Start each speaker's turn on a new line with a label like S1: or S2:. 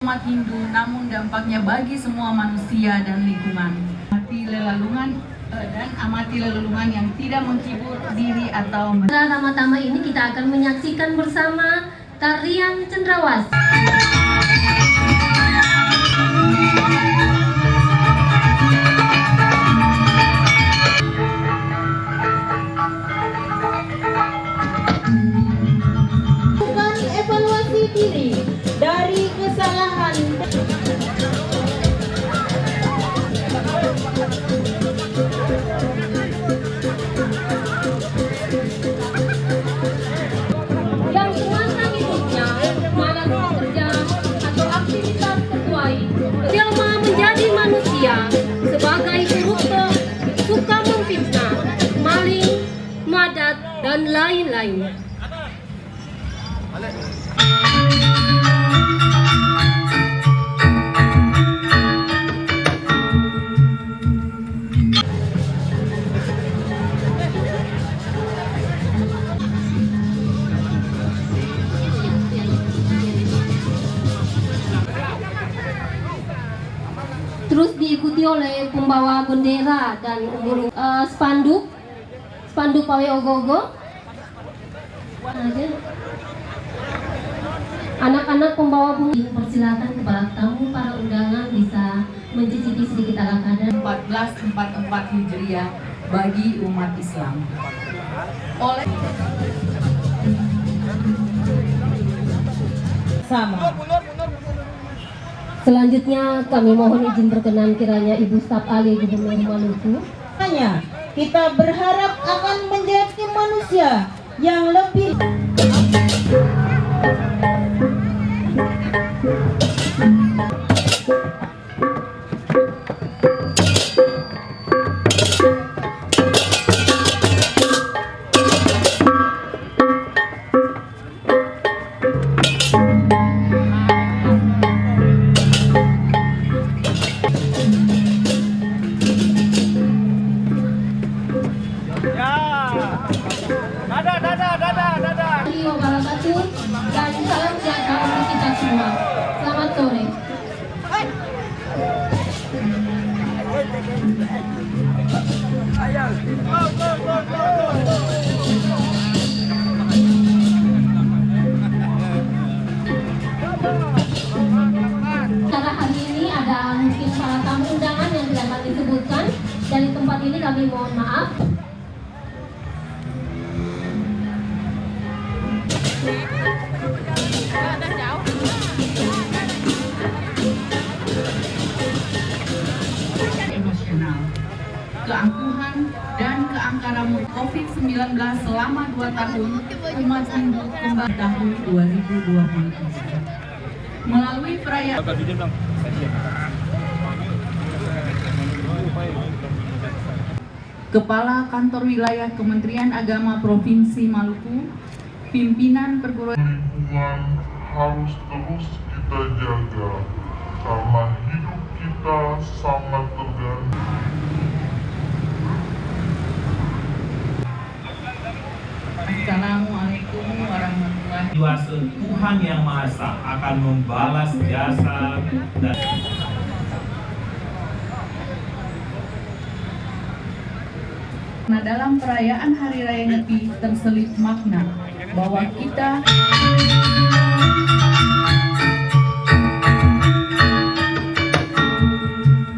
S1: umat Hindu, namun dampaknya bagi semua manusia dan lingkungan. Amati lelungan yang tidak menghibur diri atau
S2: Pertama-tama ini kita akan menyaksikan bersama tarian Cendrawasih.
S3: Bukan evaluasi diri dari kesalahan.
S2: Yang semasa hidupnya malas bekerja atau aktivitas sesuai, jelma menjadi manusia sebagai koruptor, suka memfitnah, maling, madat, dan lain-lain. Terus diikuti oleh pembawa bendera dan spanduk pawe ogo-ogo. Anak-anak pembawa bunga. Persilakan kepada tamu para undangan bisa mencicipi sedikit ala kadar.
S1: 1444 Hijriah bagi umat Islam. Oleh
S3: Sama.
S2: Selanjutnya kami mohon izin berkenan kiranya Ibu Staf Ahli Gubernur Maluku.
S3: Hanya kita berharap akan menjadi manusia yang lebih
S2: wabarakatuh dan salam sejahtera untuk kita semua. Selamat sore. Acara hari ini ada mungkin para tamu undangan yang tidak dapat disebutkan. Dari tempat ini kami mohon maaf.
S1: emosional, keangkuhan, dan keangkaran COVID-19 selama 2 tahun umat Hindu kembali tahun 2023. Melalui perayaan Kepala Kantor Wilayah Kementerian Agama Provinsi Maluku, pimpinan perguruan
S4: lingkungan harus terus kita jaga karena hidup kita sangat tergantung.
S1: Assalamualaikum warahmatullahi
S5: Kuasa Tuhan Yang Maha Esa akan membalas jasa dan
S1: Nah, dalam perayaan Hari Raya Nyepi terselip makna bahwa kita